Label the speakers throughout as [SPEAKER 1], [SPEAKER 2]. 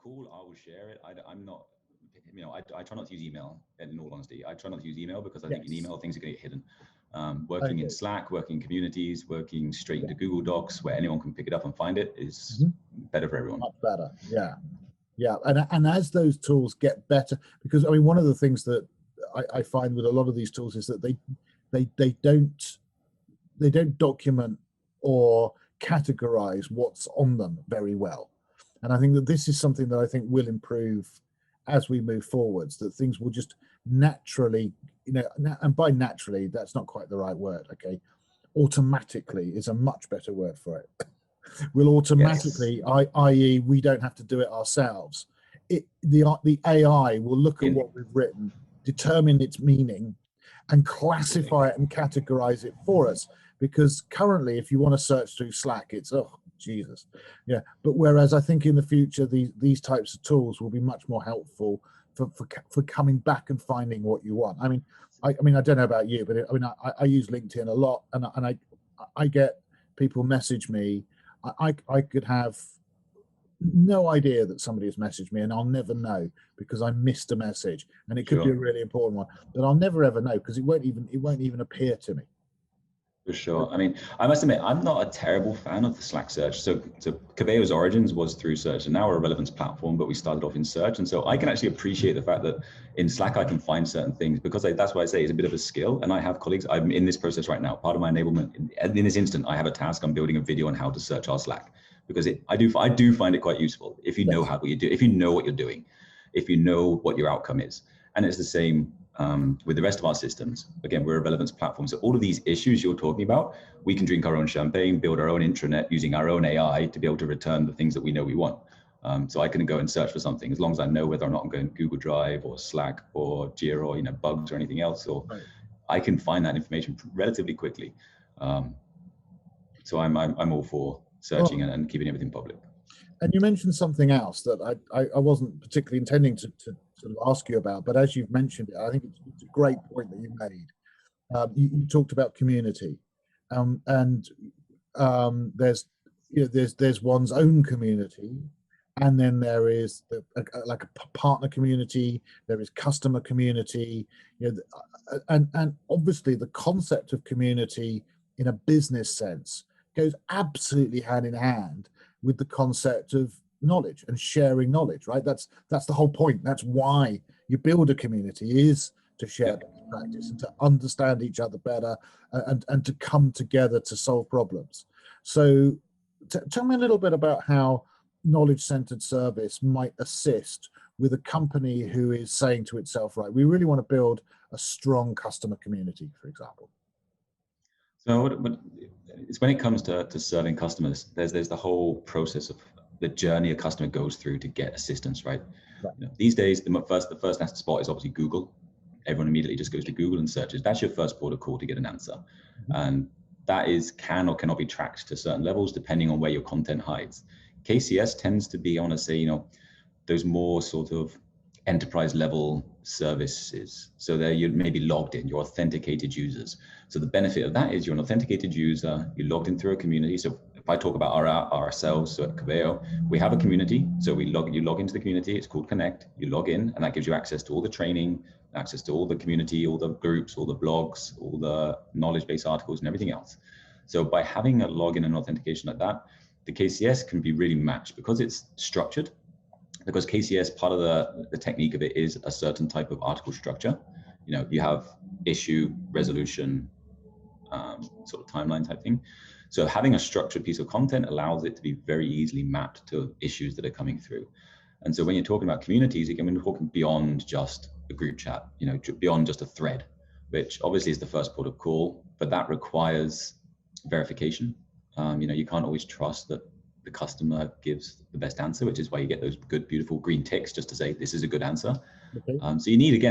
[SPEAKER 1] cool, I will share it. I'm not, I try not to use email, in all honesty. I try not to use email because I think in email things are going to get hidden. Working in Slack, working in communities, working straight into Google Docs where anyone can pick it up and find it is better for everyone.
[SPEAKER 2] Much better, yeah. And as those tools get better, because I mean, one of the things that I find with a lot of these tools is that they don't document or categorize what's on them very well. And I think that this is something that I think will improve as we move forwards, that things will just naturally, and by naturally, that's not quite the right word, okay? Automatically is a much better word for it. Will automatically, i.e. we don't have to do it ourselves. The AI will look at what we've written, determine its meaning, and classify it and categorize it for us. Because currently, if you want to search through Slack, it's, oh, Jesus. Yeah. But whereas I think in the future, these types of tools will be much more helpful for coming back and finding what you want. I mean, I don't know about you, but I use LinkedIn a lot, and I get people message me. I could have no idea that somebody has messaged me, and I'll never know because I missed a message, and it could be a really important one, but I'll never ever know because it won't even appear to me.
[SPEAKER 1] For sure. I mean, I must admit, I'm not a terrible fan of the Slack search. So Coveo's origins was through search, and now we're a relevance platform, but we started off in search. And so I can actually appreciate the fact that in Slack, I can find certain things because that's why I say it's a bit of a skill. And I have colleagues, I'm in this process right now. Part of my enablement, in this instant, I have a task. I'm building a video on how to search our Slack because I do find it quite useful if you know what you do, if you know what you're doing, if you know what your outcome is. And it's the same with the rest of our systems. Again, we're a relevance platform. So all of these issues you're talking about, we can drink our own champagne, build our own intranet using our own AI to be able to return the things that we know we want. So I can go and search for something as long as I know whether or not I'm going to Google Drive or Slack or Jira or bugs or anything else, or I can find that information relatively quickly. So I'm all for searching and keeping everything public.
[SPEAKER 2] And you mentioned something else that I wasn't particularly intending to ask you about, but as you've mentioned it, I think it's a great point that you made. You talked about community, and there's one's own community, and then there is like a partner community. There is customer community, and obviously the concept of community in a business sense goes absolutely hand in hand with the concept of knowledge and sharing knowledge, right? That's the whole point. That's why you build a community, is to share best practice and to understand each other better and to come together to solve problems. So tell me a little bit about how knowledge-centered service might assist with a company who is saying to itself, right, we really want to build a strong customer community, for example.
[SPEAKER 1] So it's when it comes to serving customers, there's the whole process of the journey a customer goes through to get assistance, right? These days, the first answer spot is obviously Google. Everyone immediately just goes to Google and searches. That's your first port of call to get an answer. And that can or cannot be tracked to certain levels depending on where your content hides. KCS tends to be, I want to say, those more sort of enterprise level services. So there you may be logged in, you're authenticated users. So the benefit of that is you're an authenticated user, you logged in through a community. So if I talk about ourselves, so at Coveo, we have a community. So you log into the community, it's called Connect, you log in, and that gives you access to all the training, access to all the community, all the groups, all the blogs, all the knowledge-based articles and everything else. So by having a login and authentication like that, the KCS can be really matched because it's structured. Because KCS, part of the technique of it is a certain type of article structure. You have issue, resolution, sort of timeline type thing. So having a structured piece of content allows it to be very easily mapped to issues that are coming through. And so when you're talking about communities, again, we're talking beyond just a group chat, beyond just a thread, which obviously is the first port of call, but that requires verification. You can't always trust that the customer gives the best answer, which is why you get those good, beautiful green ticks just to say this is a good answer. Okay. So you need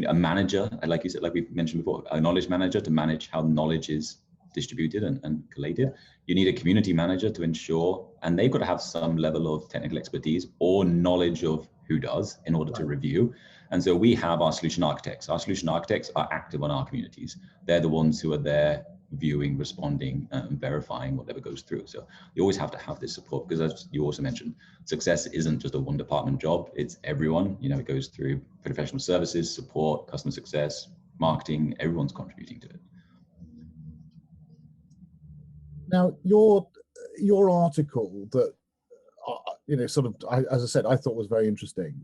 [SPEAKER 1] a manager, like you said, like we've mentioned before, a knowledge manager to manage how knowledge is distributed and collated. You need a community manager to ensure, and they've got to have some level of technical expertise or knowledge of who does in order to review. And so we have our solution architects. Our solution architects are active on our communities. They're the ones who are there viewing, responding, and verifying whatever goes through. So you always have to have this support, because as you also mentioned, success isn't just a one department job, it's everyone. It goes through professional services, support, customer success, marketing, everyone's contributing to it.
[SPEAKER 2] Now, your article that sort of, as I said, I thought was very interesting.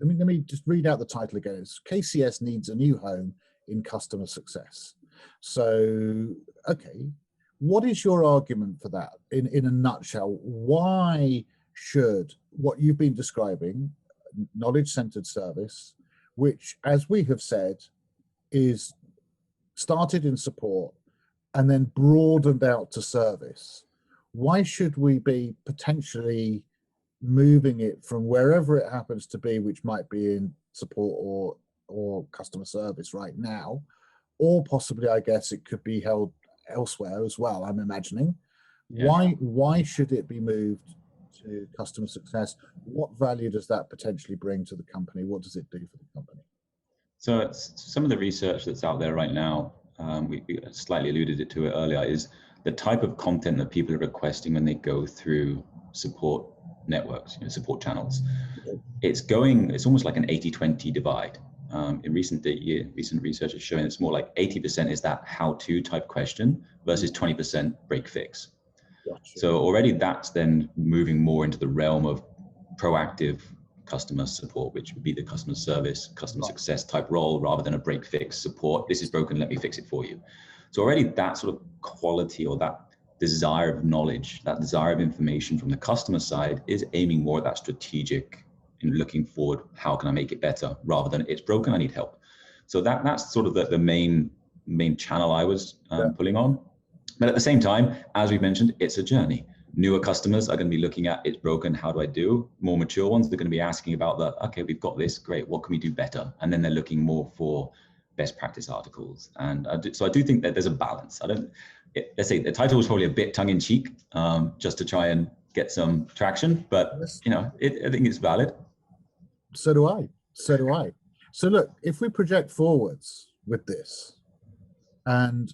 [SPEAKER 2] Let me just read out the title again. It's KCS needs a new home in customer success. So, okay, what is your argument for that in a nutshell? Why should what you've been describing, knowledge-centered service, which, as we have said, is started in support and then broadened out to service, why should we be potentially moving it from wherever it happens to be, which might be in support or customer service right now, or possibly, I guess, it could be held elsewhere as well, I'm imagining. Yeah. Why should it be moved to customer success? What value does that potentially bring to the company? What does it do for the company?
[SPEAKER 1] So it's some of the research that's out there right now, we slightly alluded to it earlier, is the type of content that people are requesting when they go through support networks, support channels. It's almost like an 80-20 divide. In recent research is showing it's more like 80% is that how-to type question versus 20% break fix. Gotcha. So already that's then moving more into the realm of proactive customer support, which would be the customer service, customer success type role, rather than a break fix support. This is broken, let me fix it for you. So already that sort of quality, or that desire of knowledge, that desire of information from the customer side, is aiming more at that strategic and looking forward, how can I make it better, rather than it's broken, I need help. So that's sort of the main channel I was pulling on. But at the same time, as we mentioned, it's a journey. Newer customers are going to be looking at, it's broken, how do I do? More mature ones, they're going to be asking about okay, we've got this, great, what can we do better? And then they're looking more for best practice articles. And so I do think that there's a balance. Let's say the title was probably a bit tongue in cheek, just to try and get some traction, but I think it's valid.
[SPEAKER 2] So do I. So look, if we project forwards with this, and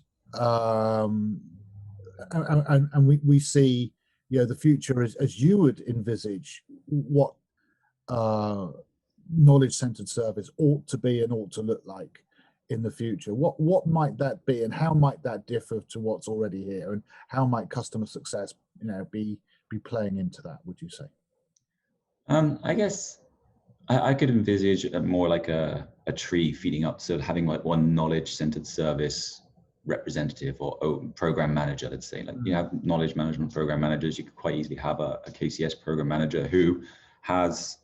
[SPEAKER 2] we see, the future as you would envisage what knowledge-centered service ought to be and ought to look like in the future, what might that be, and how might that differ to what's already here, and how might customer success be playing into that, would you say?
[SPEAKER 1] I guess I could envisage more like a tree feeding up, so having like one knowledge-centered service representative or program manager, let's say. Like, you have knowledge management program managers, you could quite easily have a KCS program manager who has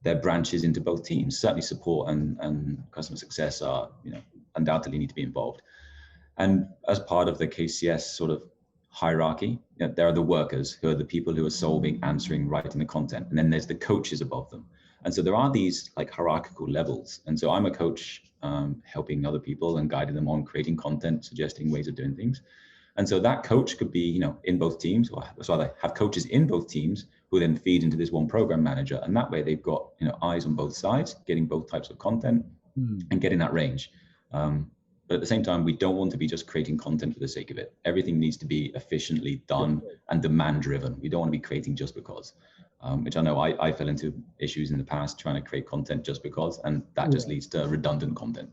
[SPEAKER 1] their branches into both teams. Certainly support and customer success are, undoubtedly need to be involved. And as part of the KCS sort of hierarchy, there are the workers, who are the people who are solving, answering, writing the content. And then there's the coaches above them. And so there are these like hierarchical levels. And so I'm a coach, helping other people and guiding them on creating content, suggesting ways of doing things. And so that coach could be, in both teams, or so they have coaches in both teams who then feed into this one program manager. And that way they've got, eyes on both sides, getting both types of content and getting that range. But at the same time, we don't want to be just creating content for the sake of it. Everything needs to be efficiently done and demand driven. We don't want to be creating just because, which I know I fell into issues in the past trying to create content just because, and that just leads to redundant content.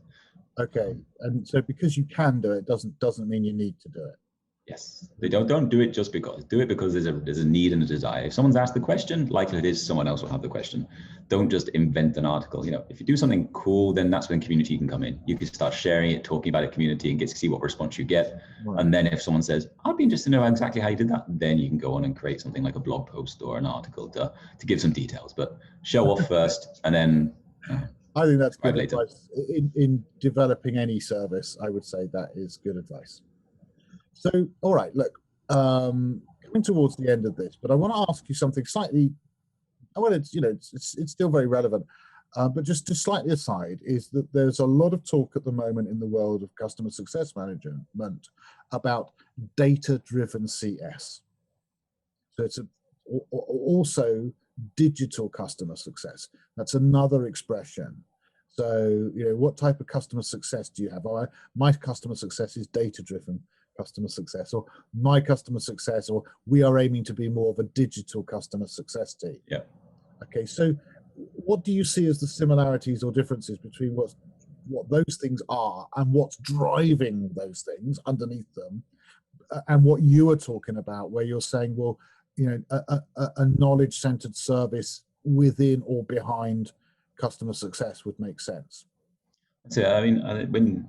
[SPEAKER 2] Okay, and so because you can do it doesn't mean you need to do it.
[SPEAKER 1] Yes, they don't do it just because. Do it because there's a need and a desire. If someone's asked the question, likelihood is someone else will have the question. Don't just invent an article. If you do something cool, then that's when community can come in. You can start sharing it, talking about it, community, and get to see what response you get. Right. And then if someone says, I'd be interested to know exactly how you did that, then you can go on and create something like a blog post or an article to give some details. But show off first, and then
[SPEAKER 2] I think that's good advice. In developing any service, I would say that is good advice. So, all right, look, coming towards the end of this, but I want to ask you something slightly, it's still very relevant, but just slightly aside, is that there's a lot of talk at the moment in the world of customer success management about data-driven CS. So it's also digital customer success. That's another expression. So, what type of customer success do you have? My customer success is data-driven customer success, or my customer success, or we are aiming to be more of a digital customer success team.
[SPEAKER 1] Yeah.
[SPEAKER 2] Okay, so what do you see as the similarities or differences between what those things are and what's driving those things underneath them, and what you are talking about, where you're saying, well, you know, a knowledge-centered service within or behind customer success would make sense?
[SPEAKER 1] So, I mean,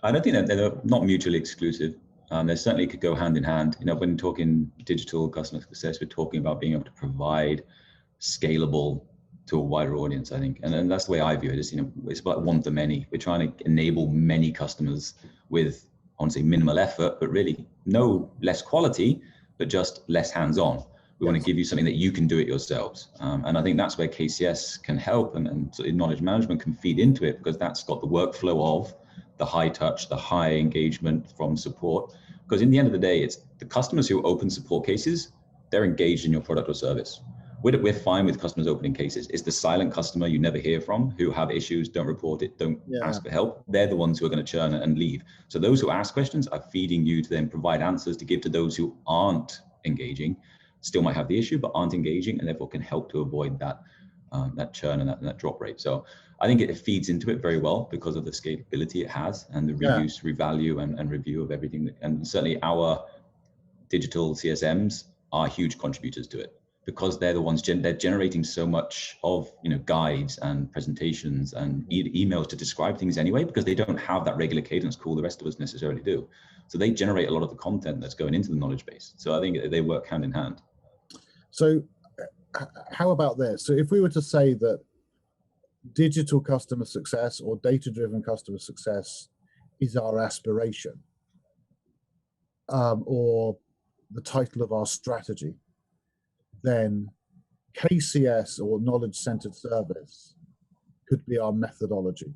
[SPEAKER 1] I don't think that they're not mutually exclusive. They certainly could go hand in hand. You know, when talking digital customer success, we're talking about being able to provide scalable to a wider audience, I think. And that's the way I view it. Is, you know, it's about one to many. We're trying to enable many customers with, I want to say, minimal effort, but really no less quality, but just less hands-on. We want to give you something that you can do it yourselves. And I think that's where KCS can help, and sort of knowledge management can feed into it, because that's got the workflow of the high touch, the high engagement from support. Because in the end of the day, it's the customers who open support cases, they're engaged in your product or service. We're fine with customers opening cases. It's the silent customer you never hear from, who have issues, don't report it, don't ask for help. They're the ones who are going to churn and leave. So those who ask questions are feeding you to then provide answers to give to those who aren't engaging, still might have the issue, but aren't engaging, and therefore can help to avoid that that churn and that drop rate. So I think it feeds into it very well because of the scalability it has, and the reuse, revalue, and review of everything. And certainly our digital CSMs are huge contributors to it, because they're the ones they're generating so much of, you know, guides and presentations and emails to describe things anyway, because they don't have that regular cadence call the rest of us necessarily do. So they generate a lot of the content that's going into the knowledge base. So I think they work hand in hand.
[SPEAKER 2] So how about this? So if we were to say that digital customer success or data-driven customer success is our aspiration, or the title of our strategy, then KCS, or knowledge-centered service, could be our methodology.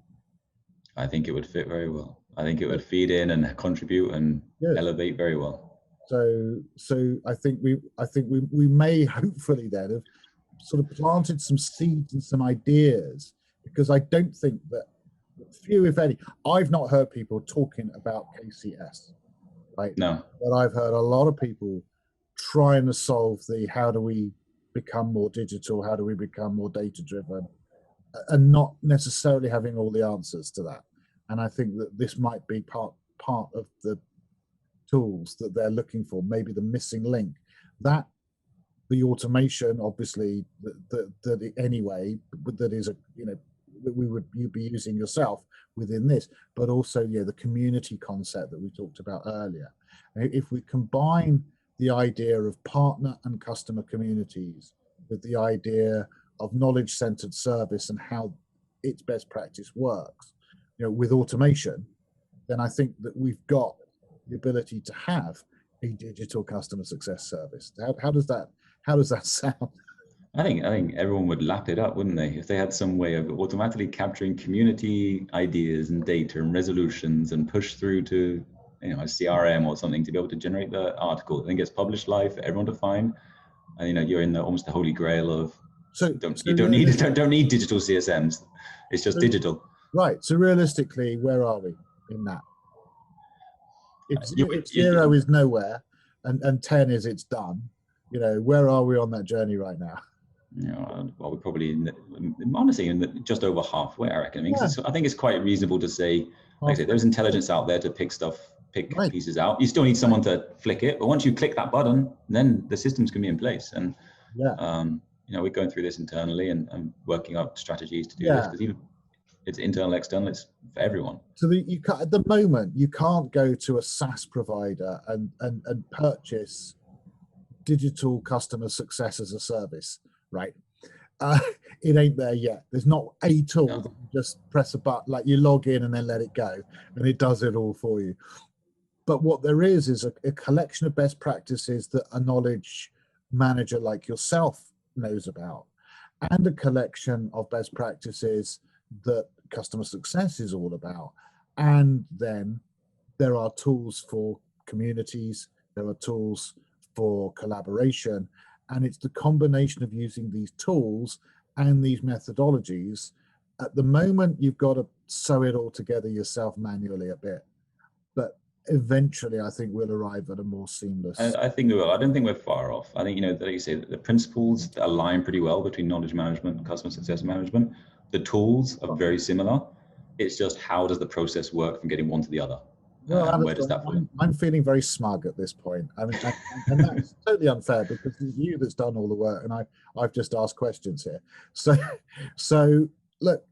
[SPEAKER 1] I think it would fit very well. I think it would feed in and contribute and elevate very well.
[SPEAKER 2] So I think we may hopefully then have sort of planted some seeds and some ideas, because I don't think that few, if any, I've not heard people talking about KCS, right?
[SPEAKER 1] No.
[SPEAKER 2] But I've heard a lot of people trying to solve the how do we become more digital, how do we become more data driven, and not necessarily having all the answers to that. And I think that this might be part of the tools that they're looking for, maybe the missing link. That the automation, obviously, that anyway, that is a, you know, that you'd be using yourself within this, but also the community concept that we talked about earlier. If we combine the idea of partner and customer communities with the idea of knowledge-centered service and how its best practice works, you know, with automation, then I think that we've got the ability to have a digital customer success service. How does that sound?
[SPEAKER 1] I think everyone would lap it up, wouldn't they, if they had some way of automatically capturing community ideas and data and resolutions and push through to, you know, a CRM or something to be able to generate the article, then gets published live for everyone to find. And you know, you're in almost the holy grail of you don't need digital CSMs. It's just digital.
[SPEAKER 2] Right. So realistically, where are we in that? If 0 is nowhere and 10 is it's done, you know, where are we on that journey right now?
[SPEAKER 1] You know, well, we're probably honestly just over halfway, I reckon. I mean, I think it's quite reasonable to say, like I say, there's intelligence out there to pick pieces out. You still need someone to flick it, but once you click that button, then the systems can be in place. And you know, we're going through this internally and working out strategies to do this, because even it's internal, external, it's for everyone. So
[SPEAKER 2] at the moment, you can't go to a SaaS provider and purchase digital customer success as a service, right? It ain't there yet. There's not a tool that you just press a button, like you log in and then let it go, and it does it all for you. But what there is a collection of best practices that a knowledge manager like yourself knows about, and a collection of best practices that customer success is all about. And then there are tools for communities, there are tools for collaboration, and it's the combination of using these tools and these methodologies. At the moment, you've got to sew it all together yourself manually a bit, but eventually I think we'll arrive at a more seamless.
[SPEAKER 1] I think we will. I don't think we're far off. I think, you know, like you say, the principles align pretty well between knowledge management and customer success management. The tools are very similar. It's just how does the process work from getting one to the other?
[SPEAKER 2] Well,
[SPEAKER 1] And where does that fit?
[SPEAKER 2] I'm feeling very smug at this point. I mean, and that's totally unfair because it's you that's done all the work, and I've just asked questions here. So look,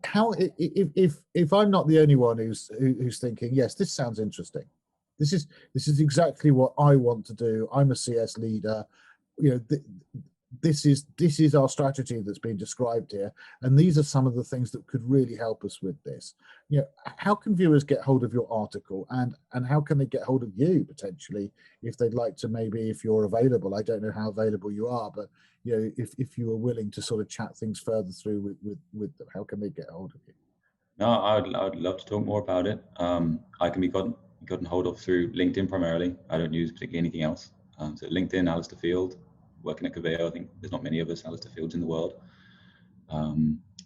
[SPEAKER 2] how if I'm not the only one who's thinking, yes, this sounds interesting. This is exactly what I want to do. I'm a CS leader. You know, this is our strategy that's being described here, and these are some of the things that could really help us with this. You know, how can viewers get hold of your article, and how can they get hold of you potentially if they'd like to, maybe if you're available? I don't know how available you are, but you know, if you were willing to sort of chat things further through with them, how can they get hold of you?
[SPEAKER 1] No, I would love to talk more about it. I can be gotten hold of through LinkedIn primarily. I don't use particularly anything else. So LinkedIn, Alistair Field, working at Coveo. I think there's not many of us Alistair Fields in the world.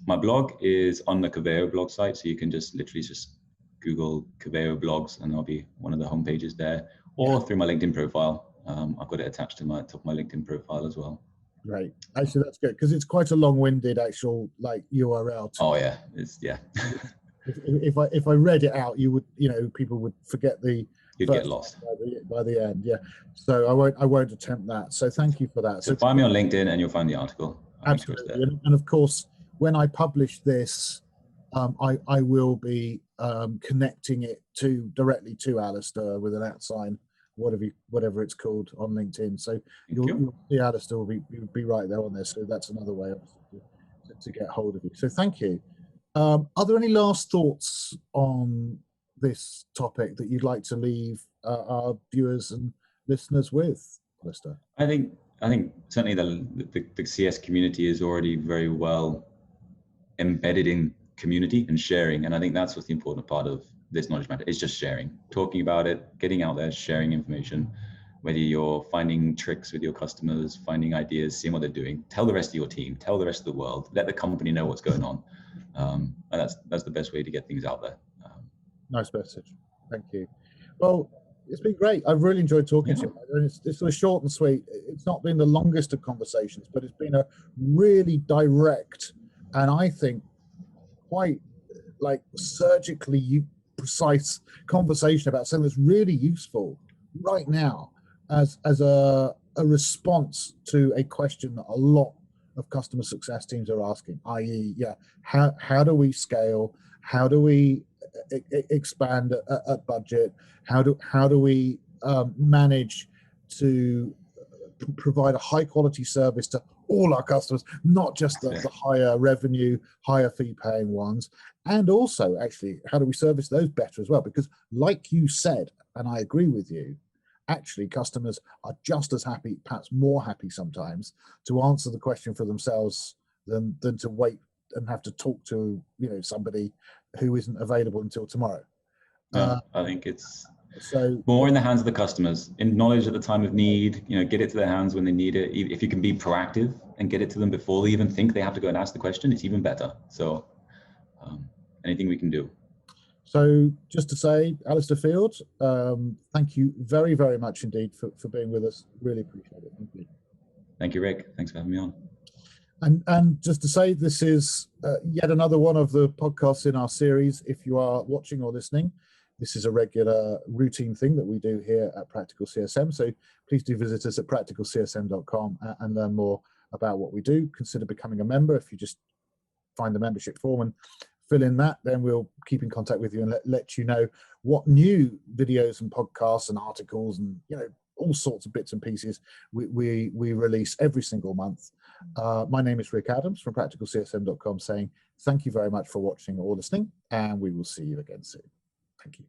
[SPEAKER 1] My blog is on the Coveo blog site, so you can just literally just Google Coveo blogs, and I'll be one of the home pages there, or through my LinkedIn profile. I've got it attached to my top of my LinkedIn profile as well.
[SPEAKER 2] Right. Actually, that's good because it's quite a long-winded actual like URL.
[SPEAKER 1] Oh yeah, it's yeah.
[SPEAKER 2] if I read it out, you would, you know, people would forget the.
[SPEAKER 1] You'd get lost
[SPEAKER 2] by the end. Yeah. So I won't attempt that. So thank you for that.
[SPEAKER 1] So find me on LinkedIn and you'll find the article.
[SPEAKER 2] Absolutely. And of course, when I publish this, I will be connecting it directly to Alistair with an @ whatever it's called on LinkedIn. So you'll see Alistair will be right there on this. So that's another way to get hold of you. So thank you. Are there any last thoughts on this topic that you'd like to leave our viewers and listeners with, Alistair?
[SPEAKER 1] I think certainly the CS community is already very well embedded in community and sharing, and I think that's what's the important part of this knowledge matter. It's just sharing, talking about it, getting out there, sharing information. Whether you're finding tricks with your customers, finding ideas, seeing what they're doing, tell the rest of your team, tell the rest of the world, let the company know what's going on, and that's the best way to get things out there.
[SPEAKER 2] Nice message. Thank you. Well, it's been great. I've really enjoyed talking to you. And it's sort of short and sweet. It's not been the longest of conversations, but it's been a really direct and I think quite like surgically precise conversation about something that's really useful right now as a response to a question that a lot of customer success teams are asking, i.e., how do we scale? How do we expand at budget? How do we manage to provide a high quality service to all our customers, not just the higher revenue, higher fee paying ones? And also, actually, how do we service those better as well? Because like you said, and I agree with you, actually customers are just as happy, perhaps more happy sometimes, to answer the question for themselves than to wait and have to talk to, you know, somebody who isn't available until tomorrow.
[SPEAKER 1] No, I think it's so more in the hands of the customers, in knowledge at the time of need, you know, get it to their hands when they need it. If you can be proactive and get it to them before they even think they have to go and ask the question, it's even better. So anything we can do.
[SPEAKER 2] So just to say, Alistair Field, thank you very, very much indeed for being with us. Really appreciate it. Thank you.
[SPEAKER 1] Thank you, Rick. Thanks for having me on.
[SPEAKER 2] And just to say, this is yet another one of the podcasts in our series. If you are watching or listening, this is a regular routine thing that we do here at Practical CSM. So please do visit us at practicalcsm.com and learn more about what we do. Consider becoming a member. If you just find the membership form and fill in that, then we'll keep in contact with you and let you know what new videos and podcasts and articles and, you know, all sorts of bits and pieces we release every single month. My name is Rick Adams from practicalcsm.com saying thank you very much for watching or listening, and we will see you again soon. Thank you.